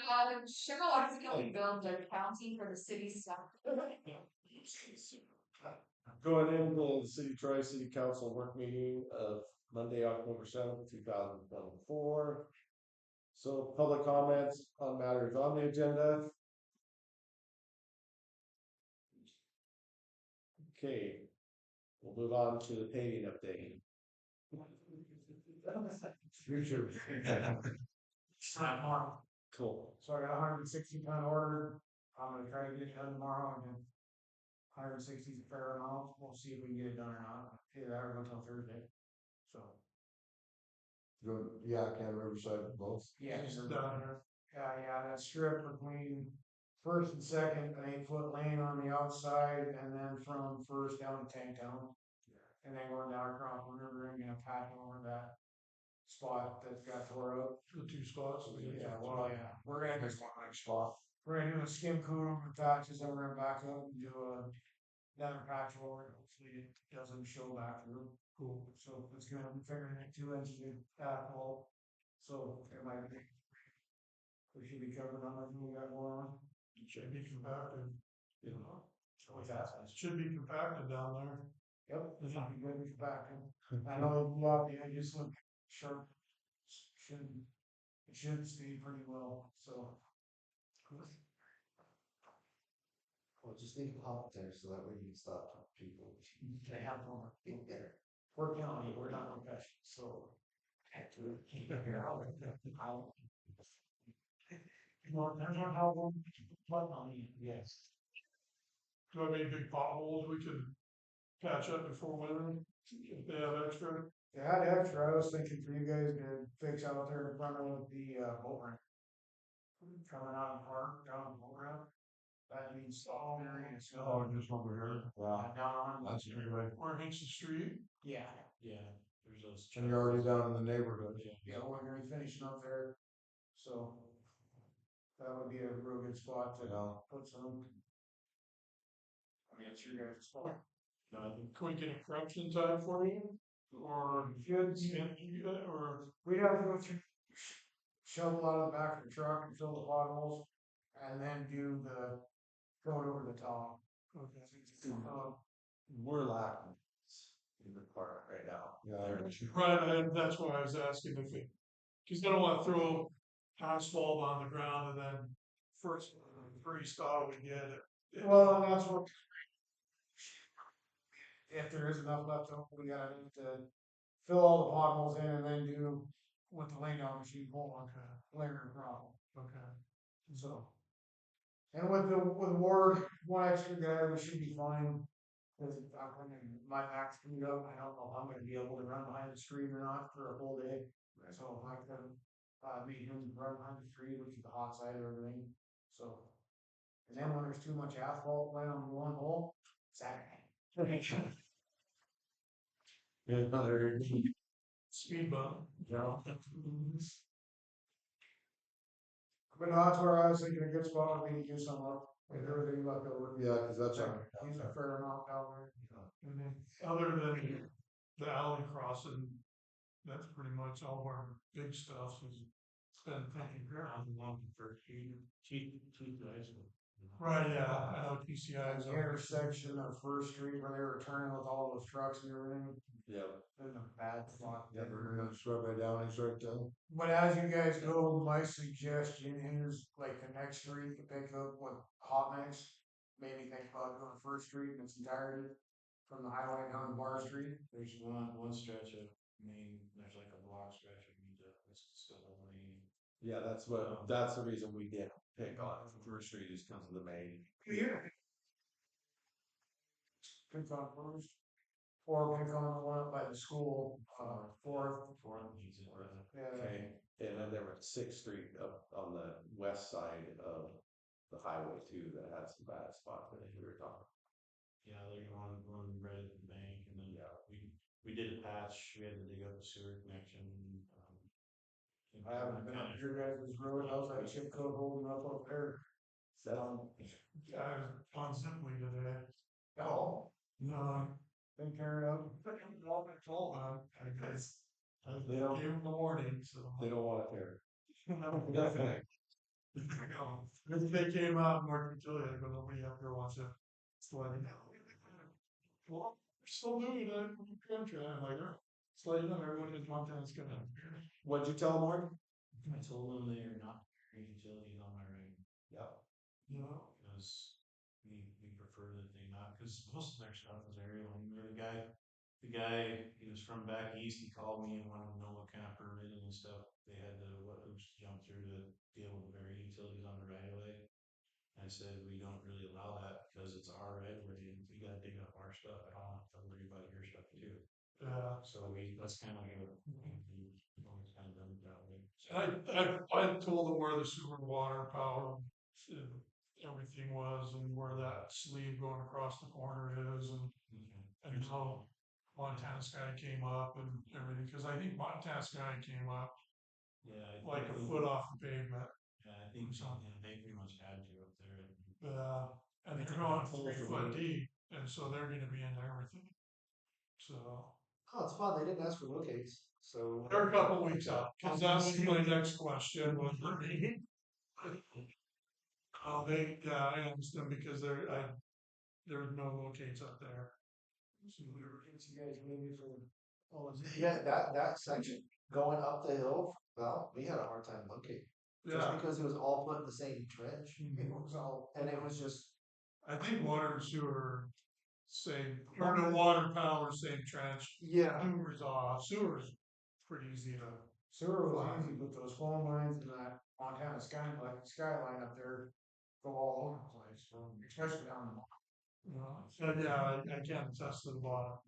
Cheryl Article billed the county for the city stuff. Going into the City Troy City Council work meeting of Monday, October 7th, 2024. So public comments on matters on the agenda. Okay, we'll move on to the paving update. Future. Cool. So I got 160-ton order. I'm gonna try to get it done tomorrow and then 160 is a fair amount. We'll see if we can get it done or not. Either that or go till Thursday. So. Go, yeah, Can Riverside both. Yeah, yeah, that strip between First and Second, an 8-foot lane on the outside, and then from First down to Tanktown. And then going down across the river and gonna patch over that spot that got tore up. The two spots. Yeah, well, yeah, we're gonna Next one, next spot. we're gonna do a skim coat over the patches, and we're gonna back up and do another patch over it. Hopefully it doesn't show back through. Cool. So it's gonna be figuring it 2 inches of asphalt. So it might be. We should be covered on everything we got going on. It should be compacted. You know. What's that? It should be compacted down there. Yep, it's not good to back in. I know a lot of the edges look sharp. It should stay pretty well, so. Well, just leave it up there so that way you can stop people. They have more people there. We're county, we're not professional, so. Have to keep it here. Well, there's one how one on you, yes. Do I have any big potholes we could patch up before winter? If they have extra? They had extra, I was thinking for you guys to fix out there in front of the boat ramp. Coming out of the park, down the boat ramp. That needs all areas. Oh, just over here. Yeah. Down on. That's a good way. Or Hinckley Street? Yeah. Yeah, there's those. And you're already down in the neighborhood. Yeah, we're gonna be finishing up there, so. That would be a real good spot to put some. I mean, it's your guys' spot. No, I think Can we get a correction time for you? Or Should, or we'd have to go through, shovel out of the back of the truck and fill the potholes, and then do the, go over the top. okay. We're lacking in the park right now. Yeah, right, and that's why I was asking if it, because I don't want to throw asphalt on the ground and then first start we get it. Well, and that's what. If there is enough left over, we gotta need to fill all the potholes in and then do with the lay down machine, pull on layer problem. Okay. So. And with Ward, one extra guy, we should be fine. Cause my back's screwed up, I don't know if I'm gonna be able to run behind the street or not for a whole day. So if I can, meet him run behind the street, which is the hot side of everything, so. And then when there's too much asphalt laying on one hole, Saturday. Another Speed bump. no. But no, that's where I was thinking a good spot would be to do some work, with everything left over. Yeah, cause that's He's a fair amount down there. and then other than the alley crossing, that's pretty much all of our big stuff has been taken care of. for cheap guys. Right, yeah, I know TCI is. The intersection of First Street where they were turning with all those trucks and everything, Yep. there's a bad spot. Yeah, we're gonna start by Downey's right down. But as you guys go, my suggestion is like the next street to pick up with hot mix. Maybe think about going to First Street in its entirety from the highway down to Bar Street. There's one stretch of main, there's like a block stretch of Utah, it's still a lane. Yeah, that's the reason we didn't pick on First Street is because of the main. Yeah. Pick on First. Or pick on the one up by the school, Fourth. Yeah. Okay, and then there was Sixth Street up on the west side of the highway too that had some bad spots that we were talking. Yeah, there's one right at the bank, and then we did a patch. We had to dig up a sewer connection. I haven't been up your guys' road, I was like chip coat holding up there. I was on Simply today. Oh, No, been carried up. I guess. They don't- Gave them the warning, so. They don't want it there. No. If they came out and worked utility, I go, nobody up there wants to slide it. Well, we're still doing it, contract, I'm like, oh, slide it, everyone in Montana's gonna. What'd you tell them, Mark? I told them they are not carrying utilities on my right. Yep. You know, Because we prefer that they not, because most of their stuff is aerial, and the guy, he was from back east, he called me and wanted to know what kind of permitting and stuff they had to, what hoops to jump through to be able to bury utilities on the right of way. I said, we don't really allow that because it's our right of way, and we gotta dig up our stuff, I don't have to worry about your stuff too. So that's kind of like we've always kind of done it that way. I told them where the sewer, water, power, and everything was, and where that sleeve going across the corner is, and how Montana Sky came up and everything, cause I think Montana Sky came up Yeah. like a foot off the pavement. Yeah, I think they pretty much had to up there. And they're going 3 foot deep, and so they're gonna be into everything. So, Oh, it's fun, they didn't ask for locates, so. they're a couple weeks out, cause that was my next question, was I asked them because there's no locates up there. So we were, you guys maybe for, yeah, that section going up the hill, well, we had a hard time locating. Just Yeah, because it was all put in the same trench, Mhm. it was all, and it was just, I think water and sewer, same, or no, water, power, same trench, yeah. sewer's off, sewer's pretty easy to. Sewer was easy, but those phone lines and that Montana skyline up there go all over the place, especially down the bottom. So yeah, I can't attest to the bottom.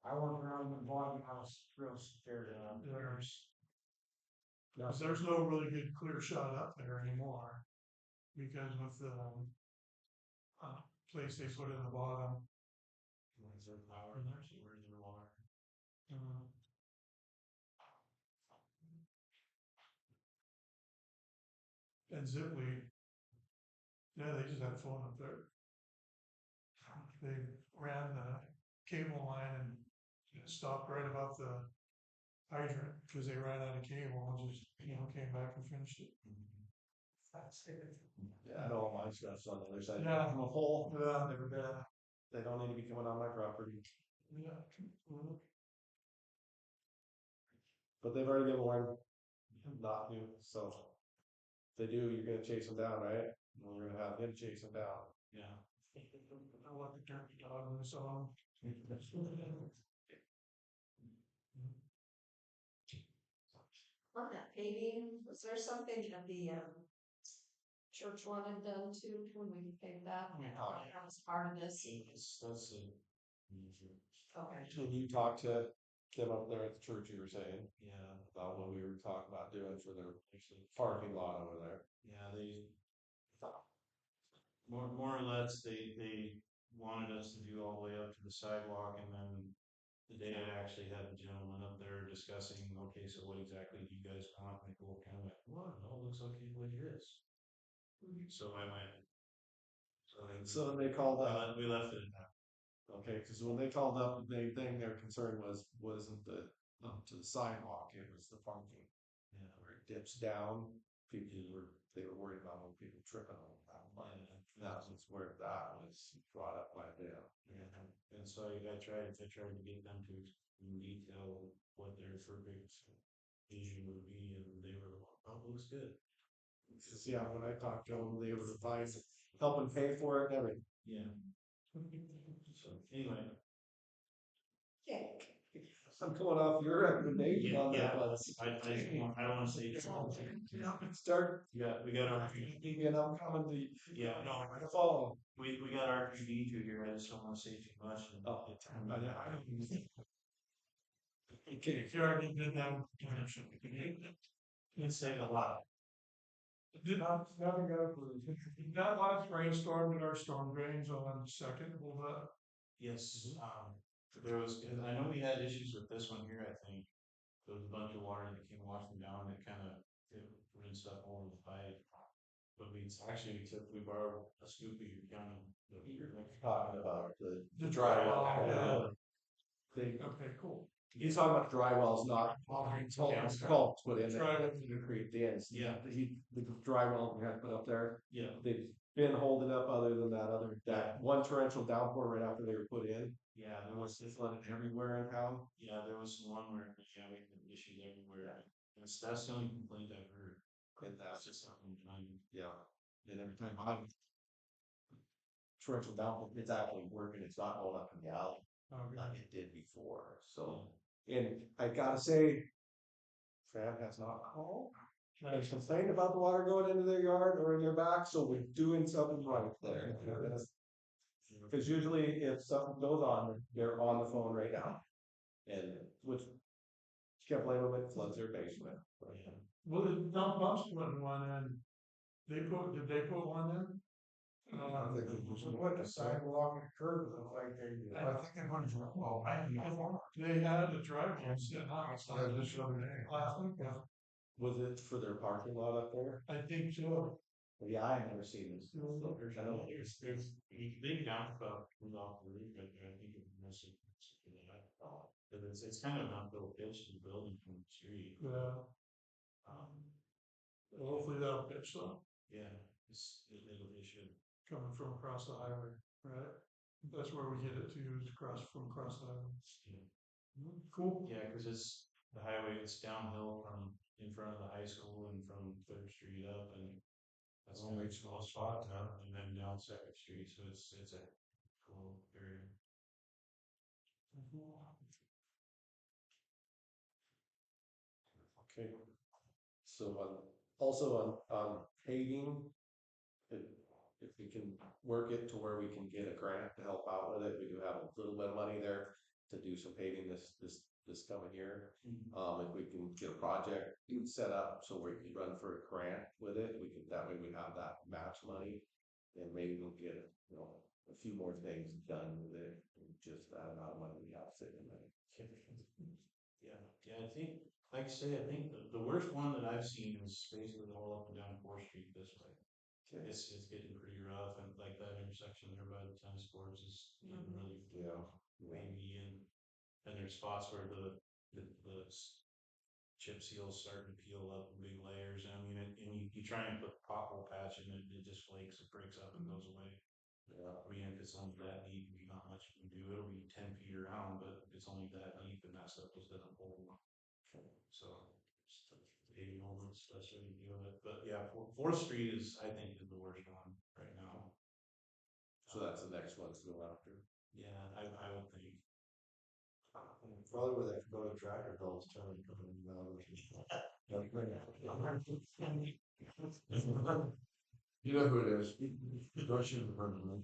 I walked around the bottom house real scared of them. There's no really good clear shot up there anymore. Because with the place they put in the bottom. Where's their power and there's where's their water? uh, And Zipley, yeah, they just had a phone up there. They ran the cable line and it stopped right above the hydrant because they ran out of cable and just, came back and finished it. That's it. Yeah, I know all my stuff's on the other side. Yeah. From a hole, Yeah. they don't need to be coming on my property, Yeah. but they've already been warned not to, so. If they do, you're gonna chase them down, right? And we're gonna have him chase them down. Yeah. I want the turkey dog in the song. On that paving, was there something that the church wanted done too, when we paved that? That was part of this. That's a. Okay. And you talked to them up there at the church, you were saying, Yeah, about what we were talking about doing for their parking lot over there. yeah, they. More or less, they wanted us to do all the way up to the sidewalk and then. The day I actually had the gentleman up there discussing, okay, so what exactly do you guys want? And they kind of like, well, it all looks okay the way it is. So I went. So they called up, We left it at that. okay, cause when they called up, the main thing their concern wasn't the, up to the sidewalk, it was the parking. Yeah. Where it dips down, they were worried about when people tripping on that. That was where that was brought up by them. Yeah, and so I tried to get them to detail what their perfect vision would be, and they were like, "Oh, looks good." Cause yeah, when I talked to them, they were fine, helping pay for it and everything. Yeah. So anyway, Okay. I'm going off your recommendation on that one. I don't want to say. Start, We got our. and I'm coming to. Yeah, no, I'm gonna follow. we got our PD to here. I just don't want to say too much. Oh, I don't. Okay, if you already did that. It's saying a lot. Nothing got approved. That last rainstorm did our storm drains on second, will that? Yes, there was, I know we had issues with this one here, I think. There was a bunch of water that came washing down that kind of rinsed up over the pipe. But we borrowed a scoop of your county. You're talking about the The dry. dry. They, Okay, cool. He's talking about dry wells, not culverts put in Dry that wells. create the ends. Yeah. The dry wells we had put up there, Yeah, they've been holding up other than that one torrential downpour right after they were put in. yeah, there was, It's flooded everywhere in town. yeah, there was one where, yeah, we had issues everywhere. That's the only complaint I've heard. And That's that's just something, yeah. And every time I torrential downpour, it's actually working. It's not going up in the alley like it did before. So, and I gotta say, Fran has not called. There's complained about the water going into their yard or in their back, so we're doing something right there. Because usually if something goes on, they're on the phone right now. And which can't blame them, it floods their basement. Well, the dump pumps putting one in, did they put one in? I think it was what the sidewalk and curb look like they. I think they went, well, they had a driveway sitting outside. Yeah, just the other day. Last week, yeah. Was it for their parking lot up there? I think so. Yeah, I've never seen this. I know. there's big downspout comes off the roof right there. I think it must have. But it's kind of an uphill pitch to the building from the street. Yeah, Um, hopefully that'll pitch though, yeah, it should. coming from across the highway, right? That's where we get it to, is across the highway. Yeah. Cool. Yeah, cause it's the highway, it's downhill from in front of the high school and from Third Street up and. That's only a small spot now, and then down Second Street, so it's a cool area. Okay. So also on paving, if we can work it to where we can get a grant to help out with it, we do have a little bit of money there to do some paving this coming year. If we can get a project set up so we can run for a grant with it, that way we have that match money. And maybe we'll get, a few more things done with it, just that amount of money we have sitting there. Yeah, I think, like I say, I think the worst one that I've seen is basically all up and down Fourth Street this way. It's getting pretty rough, and like that intersection there by the tennis courts is getting really wavy, and there's spots where the chip seals starting to peel up in big layers. I mean, and you try and put pothole patch in it, it just flakes, it breaks up and goes away. I mean, if it's only that deep, not much you can do. It'll be 10 feet around, but it's only that deep, and that stuff just doesn't hold. So, paving moments, that's what you deal with. But yeah, Fourth Street is, I think, is the worst one right now. So that's the next one to go after. Yeah, I would think. Probably where they go to tractor goals turn. You know who it is. Don't shoot the person.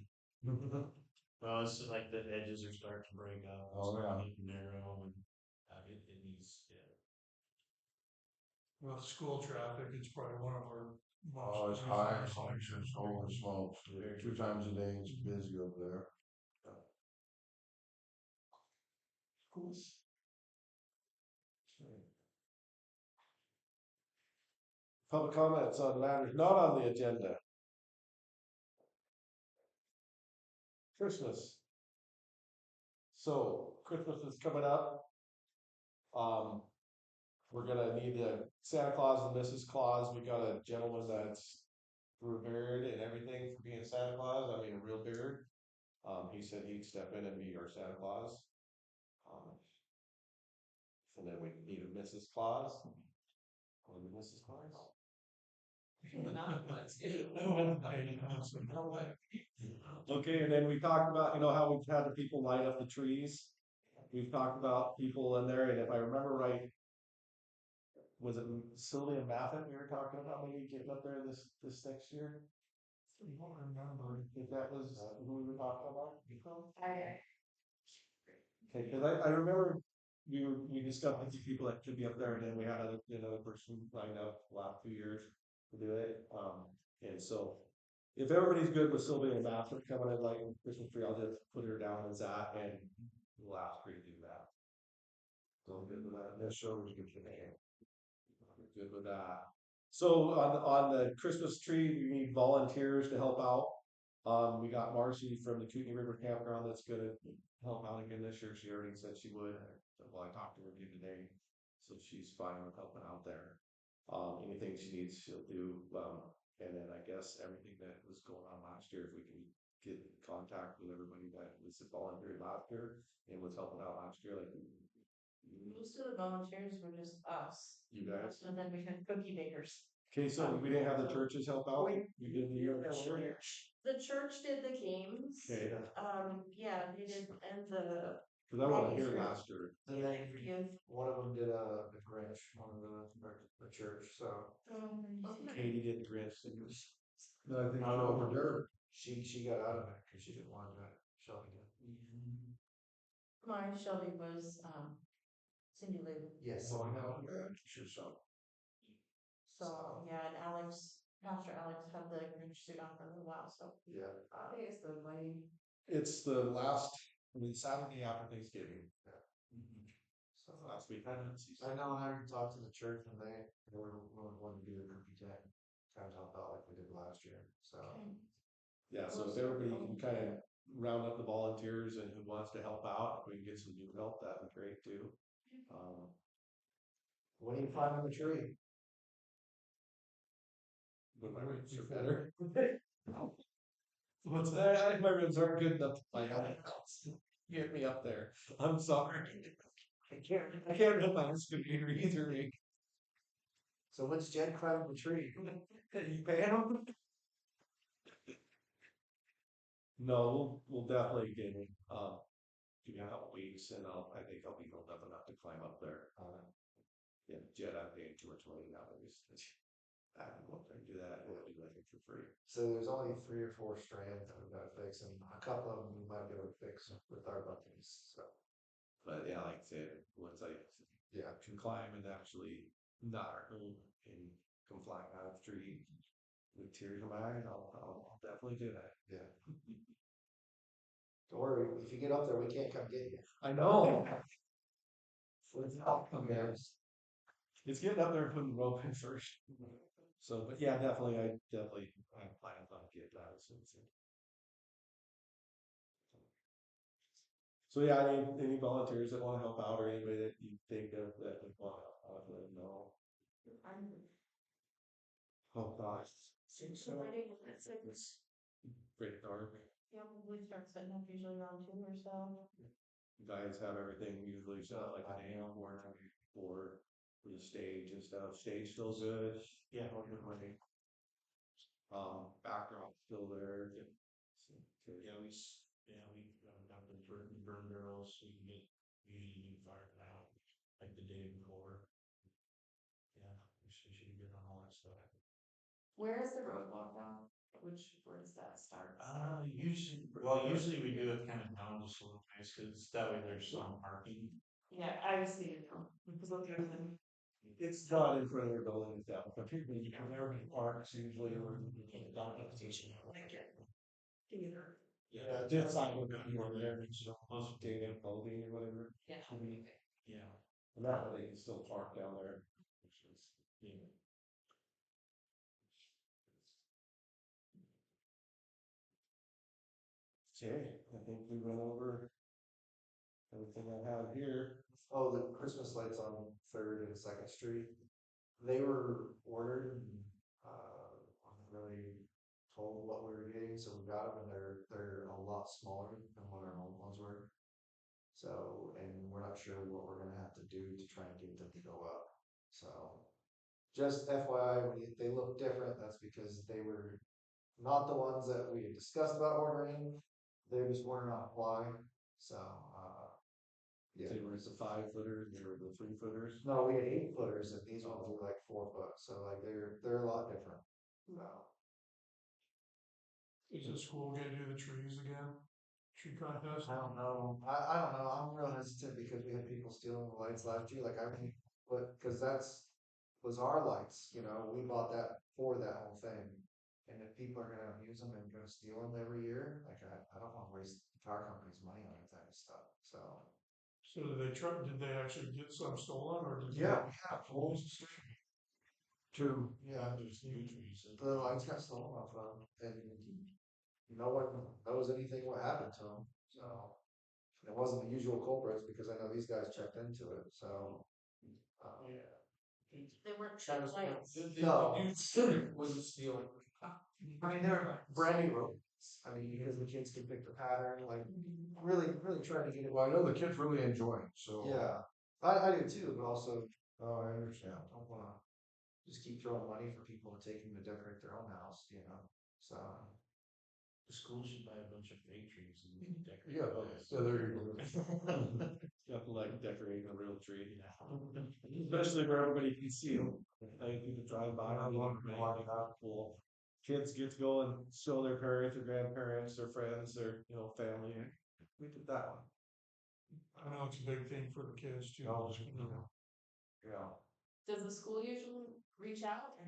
Well, it's just like the edges are starting to break up. Oh, yeah. Narrow, and it needs, yeah. Well, school traffic, it's probably one of our most. Oh, it's high, it's holy smokes, 2 times a day, it's busy over there. Cool. Public comments on matters not on the agenda. Christmas. So Christmas is coming up. We're gonna need the Santa Claus and Mrs. Claus. We got a gentleman that's through a beard and everything for being Santa Claus. I mean, a real beard. He said he'd step in and be our Santa Claus. And then we need a Mrs. Claus. Or the Mrs. Claus. Okay, and then we talked about, how we've had the people light up the trees. We've talked about people in there, and if I remember right, was it Sylvia Maffett we were talking about maybe getting up there this next year? I don't remember if that was who we were talking about. Okay, because I remember we discussed a few people that could be up there, and then we had another person lined up the last 2 years to do it. And so if everybody's good with Sylvia and Maffett coming in like Christmas tree, I'll just put her down as that, and we'll ask her to do that. So good with that. That show was good for me. Good with that. So on the Christmas tree, we need volunteers to help out. We got Marcy from the Kootenai River Campground that's gonna help out again this year. She already said she would. well, I talked to her again today, so she's fine with helping out there. Anything she needs, she'll do. And then I guess everything that was going on last year, if we can get in contact with everybody that was volunteering last year and was helping out last year, like Most of the volunteers were just us. you guys. And then we had cookie bakers. Okay, so we didn't have the churches help out. You did the The church did the games. Okay, Yeah, they did, and the. because I wasn't here last year. Then they, Yeah. one of them did the Grinch, one of the church, so. Katie did the Grinch thing. No, I think No. over there. She got out of it because she didn't want to do it. Shelby did. My Shelby was, Cindy Lou. Yes. Oh, no, sure, so. So, yeah, and Pastor Alex had the Grinch suit on for a little while, so. Yeah. I think it's the lady. It's the last, Saturday after Thanksgiving. So Last week. I know I talked to the church and they were wanting to do the cookie tech, kind of help out like we did last year. So Yeah, so if everybody can kind of round up the volunteers and who wants to help out, if we can get some new help, that'd be great too. what do you find on the tree? Would my ribs are better? What's that? My ribs aren't good enough to find out. Get me up there. I'm sorry. I can't rip my computer either. So what's Jed climbing the tree? You paying him? No, we'll definitely give me a couple weeks and I think I'll be healed up enough to climb up there. Yeah, Jed, I'm paying too much money nowadays. I can go up there and do that, and do that for free. So there's only 3 or 4 strands that we've got to fix, and a couple of them we might be able to fix with our buttons. So But yeah, like I said, once I can climb and actually not hurt and come flying out of the tree with tears in my eyes, I'll definitely do that. yeah. Don't worry, if you get up there, we can't come get you. I know. It's getting up there and putting the rope in first. So, but yeah, definitely, I plan on getting that as soon as. So yeah, any volunteers that want to help out or anybody that you think of that would want to help out, let them know. Oh gosh. Pretty dark. Yeah, we start setting up usually around 2 or so. Guys have everything usually set up like an AM or for the stage and stuff. Stage still good. Yeah, we're good money. Backdrop still there. Yeah, we got the burn barrels, so you can get usually new fire out like the day before. Yeah, we should be good on all that stuff. Where is the roadblock now? Where does that start? Usually we do it kind of down just a little nice, cause that way there's some parking. Yeah, I was thinking, because looking at them. It's not in front of their building, it's down. But people, you can never be parks usually or down at the station. Like it. Theater. Yeah, just like we're gonna be over there, so most data clothing or whatever. Yeah. Yeah. And that way they can still park down there. Yeah. Okay, I think we went over everything I have here. Oh, the Christmas lights on 3rd and 2nd Street. They were ordered and wasn't really told what we were getting, so we got them and they're a lot smaller than what our old ones were. So, and we're not sure what we're gonna have to do to try and get them to go up. So, just FYI, they look different. That's because they were not the ones that we had discussed about ordering. They just weren't on fly. So, yeah. They were the 5-footers, they were the 3-footers. No, we had 8-footers, and these ones were like 4 foot. So, like they're a lot different. So, Is the school gonna do the trees again? Tree contest? I don't know. I don't know. I'm real hesitant because we had people stealing the lights last year. Like because was our lights. You know, we bought that for that whole thing. And if people are gonna use them and gonna steal them every year, like I don't want to waste the car company's money on that type of stuff. So So did they actually get some stolen or did yeah, they? we had fools. Two. Yeah, There's new trees. the lights got stolen off of them, and no one knows anything what happened to them. So It wasn't the usual culprits because I know these guys checked into it, so. They weren't cheap lights. No. Was it stealing? I mean, they're brand new robots. I mean, because the kids can pick the pattern, like, really, really trying to get it. Well, I know the kids really enjoy it, so. Yeah, I do too, but also Oh, I understand. don't wanna just keep throwing money for people to take them to decorate their own house, so. The school should buy a bunch of fake trees and decorate. Yeah, those. so there you go. Nothing like decorating a real tree. Especially where everybody can see them. Like people drive by. I love it. Cool. Kids get to go and show their parents or grandparents or friends or, family. We did that one. I know it's a big thing for the kids too. Oh, Yeah. Does the school usually reach out or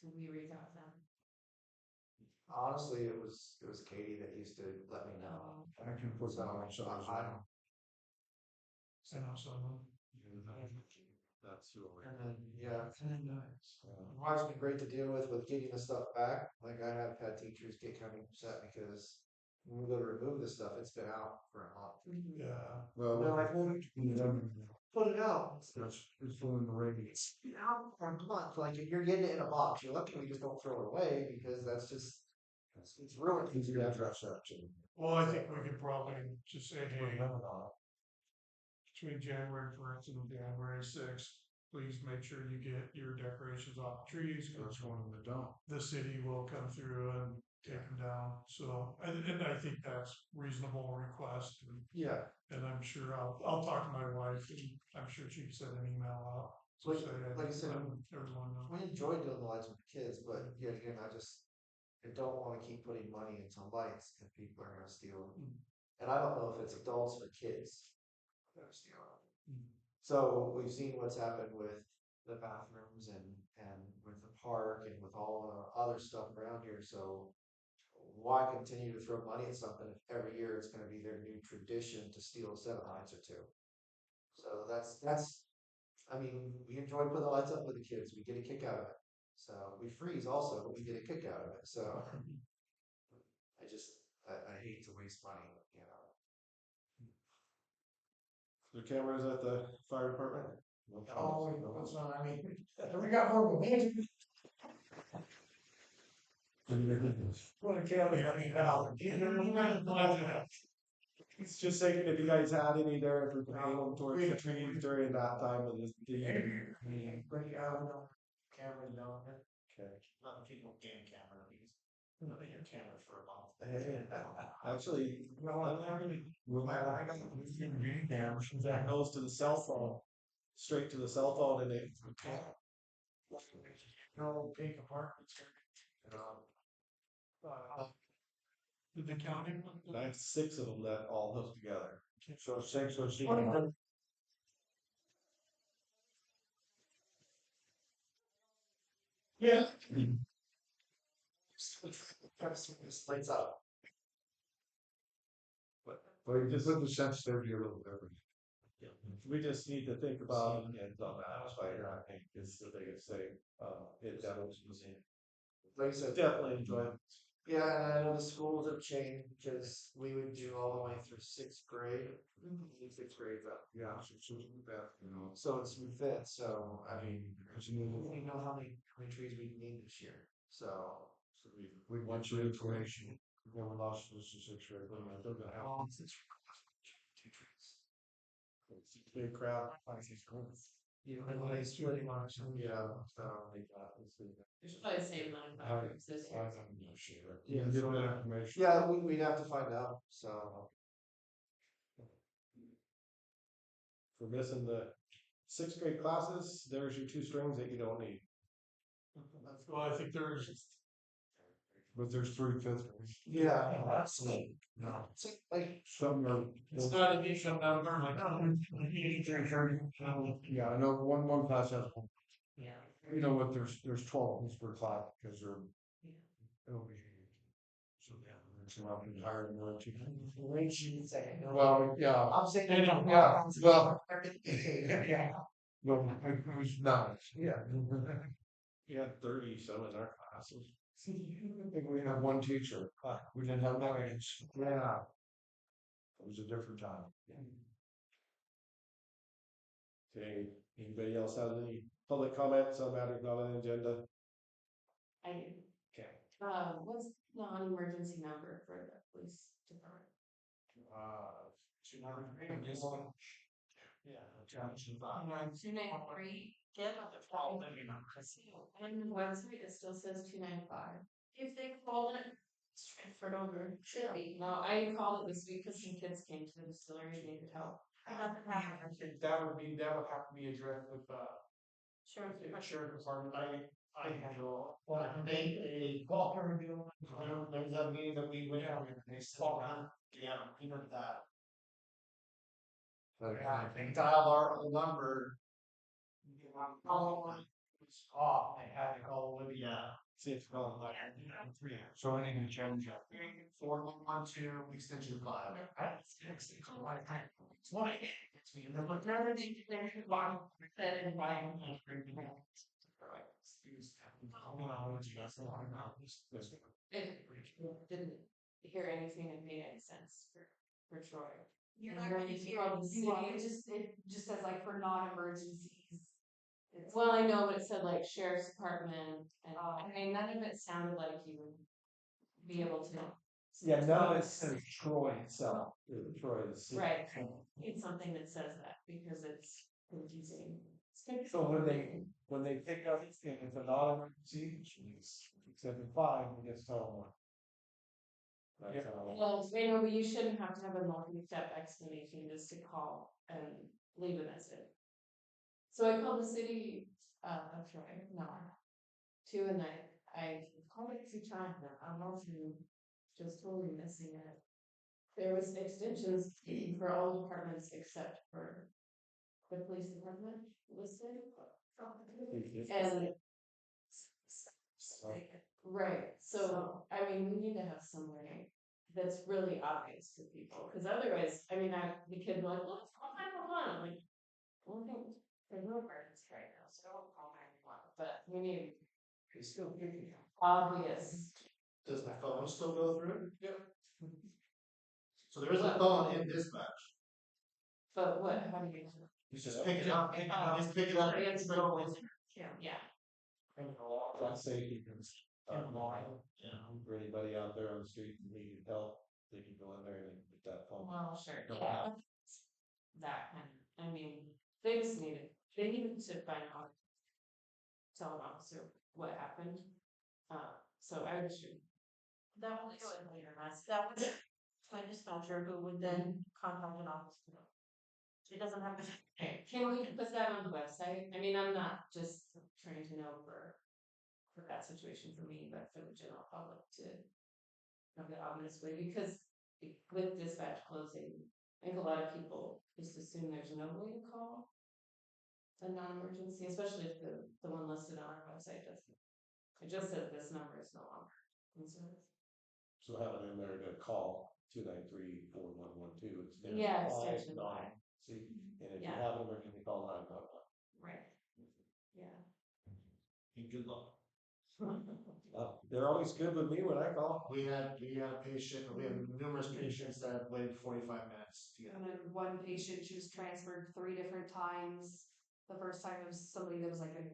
do we reach out to them? Honestly, it was Katie that used to let me know. I can put that on So size. I I know some. That's who we're. And then, yeah, Mark's been great to deal with getting the stuff back. Like I have had teachers get kind of upset because when we go to remove this stuff, it's been out for a month. Yeah. Well, They're like, well, put it out. it's doing the rating. It's been out for a month. Like if you're getting it in a box, you're lucky we just don't throw it away because that's just it's ruined. Easy to address that too. Well, I think we could probably just say, hey, between January 1st and January 6th, please make sure you get your decorations off the trees. So it's going in the dump. The city will come through and take them down. So, and I think that's reasonable request. Yeah. And I'm sure I'll talk to my wife and I'm sure she can send an email out. to Like- say, like I said, everyone knows. We enjoy doing the lights with the kids, but yet again, I don't want to keep putting money into lights if people are going to steal them. And I don't know if it's adults or kids that are stealing them. So we've seen what's happened with the bathrooms and with the park and with all the other stuff around here. So why continue to throw money at something if every year it's going to be their new tradition to steal a set of lights or two? So that's. I mean, we enjoy putting the lights up with the kids. We get a kick out of it. So we freeze also, but we get a kick out of it. So I hate to waste money, The cameras at the fire department? Oh, what's on? I mean, we got more than magic. What a camera! It's just saying if you guys had any there, if we could aim them towards the trees during that time of the year. Camera down there. Okay. Not people getting camera these. Your cameras for a month. Actually, That that goes to the cell phone, straight to the cell phone and they. no big apartments. Did the county? I have 6 of them that all hook together. So 6 or 6. Yeah. This lights up. Well, you just put the sensitivity a little different. We just need to think about and on that fire, I think is the biggest thing. It definitely was in. Like I said, Definitely enjoy it. yeah, and I know the schools have changed because we would do all the way through 6th grade. Sixth grade, but Yeah, so it's that, so it's fit. So I mean, we know how many trees we need this year. So we want your information. We never lost this to 6th grade. They're gonna have. two trees. It's a big crowd. You know, when they split ones. Yeah. So There's probably the same amount of bathrooms this year. Yeah, get that information. yeah, we'd have to find out. So For missing the 6th grade classes, there's your 2 strings that you don't need. Well, I think there's, But there's 3 5th graders. yeah, that's No. it's like Some are. it's not an issue, I'm like, Yeah, I know one class has one. Yeah. You know what, there's 12 kids per class because they're. It'll be. So, yeah, it's not higher than 1 Well, yeah. I'm saying, Yeah, yeah, well. yeah. Well, it was nice. Yeah. We had 30 some in our classes. I think we had one teacher. We didn't have nine. Yeah. It was a different time. Okay, anybody else have any public comments on matters not on the agenda? I do. Okay. What's the non-emergency number for the police department? 293. Yeah. 293. Get on the phone. On the website, it still says 295. If they call it, it's transferred over. Should be. No, I called it this week because some kids came to the distillery and needed help. I think that would have to be addressed with, Sure. sheriff department. I handle, well, a Walker deal. There's a meeting that we went out and they saw, yeah, you know that. Yeah, they dialed our old number. It's off, they had to call Olivia. See if it's going like. So I need to change that. 4112 extension 5. That's extension 5. It's like, it's me. They're like, no, they extension 5. Said in my own. Didn't hear anything that made any sense for Troy. You're And not then gonna if you hear call the it, city, it just says like for non-emergencies. It's- well, I know, but it said like sheriff's department, and I mean, none of it sounded like you would be able to. Yeah, no, it says Troy itself, Troy the city. Right, it's something that says that, because it's confusing. So when they pick up, if it's a non-emergency, except in 5, we just tell them what. That's how. Well, you know, you shouldn't have to have a multi-step explanation just to call and leave a message. So I called the city, of Troy, no, 2 and I called it 2 times now, I don't know if you just totally missing it. There was extensions for all departments except for the police department listed. And right, so I mean, we need to have some way that's really obvious to people, because otherwise, I mean, the kid like, well, it's call 911. I'm like, well, there's no emergency right now, so don't call 911. But we need It's still picking. obvious. Does the phone still go through? Yeah. So there is a phone in dispatch. But what? How do you? You just pick it up, just pick it up. Yeah. Let's say you can, Yeah. for anybody out there on the street who needed help, they can go in there and get that phone. Well, sure. Don't Yeah. have- That kind of. I mean, they just need it. They need to find out. Tell an officer what happened. So I would shoot. That will do it later, that would, my dispatcher who would then contact an officer. It doesn't have to. Okay, can we put that on the website? I mean, I'm not just trying to know for that situation for me, but for the general public to have the obvious way, because with dispatch closing, I think a lot of people just assume there's no way to call a non-emergency, especially if the one listed on our website doesn't. It just says this number is no longer considered. So have it in there to call 293-4112. Yeah, extension 5. See, and if you Yeah. have an emergency, call 911. Right. Yeah. Good luck. They're always good with me when I call. We had a patient, we have numerous patients that have waited 45 minutes to get. And then one patient, she was transferred 3 different times. The first time it was somebody that was like a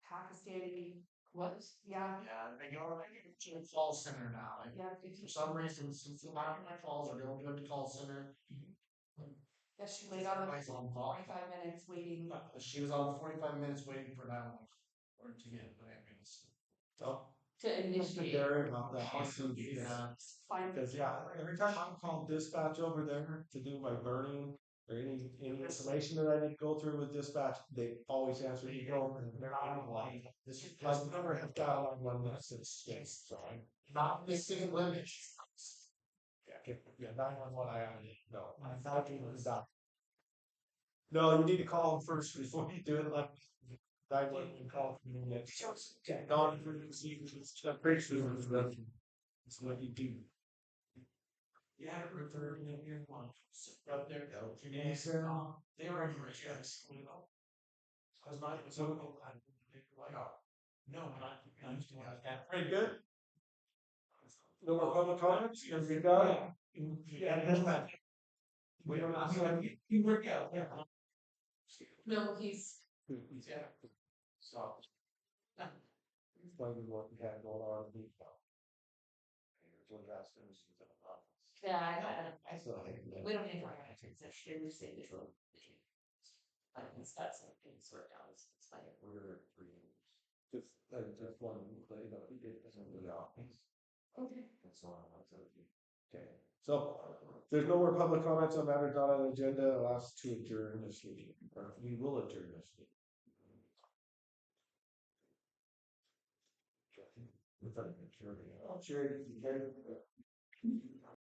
Pakistani, What? yeah, Yeah, they go to the call center now. Like, yeah, if for you, some reason, since the amount of calls are going to the call center. yeah, she laid on Everybody's on call. 45 minutes waiting. She was on 45 minutes waiting for that one, or to get an ambulance. Oh, To Mr. initiate. Gary about that. Yeah. Fine. Because yeah, every time I'm called dispatch over there to do my burning or any information that I need to go through with dispatch, they always answer me. They're not on line. This is I've never had dial on one message since, so I. not missing limit. Yeah, 911, I no. I thought you was that. No, you need to call them first before you do it. Like, 911 call from the next. Non-emergency, I'm pretty sure it's what you do. Yeah, refer to your one. Up there. Yeah. They were in yes. I was not, so, like, oh, no, I understand that. Pretty good. No more public comments? You're done? Yeah, We don't know, he work out, yeah. No, he's, Yeah. So. Explain what we had going on in detail. What that's gonna see the office. yeah, So, we don't need to write it, it's actually the same as well. I think that's something to sort out, it's like. we're 3 years. Just one, but you know, he did this in the office. Okay. That's all I wanted to do. Okay, so there's no more public comments on matters not on the agenda. I'll ask to adjourn this meeting, or we will adjourn this meeting. With that, sure.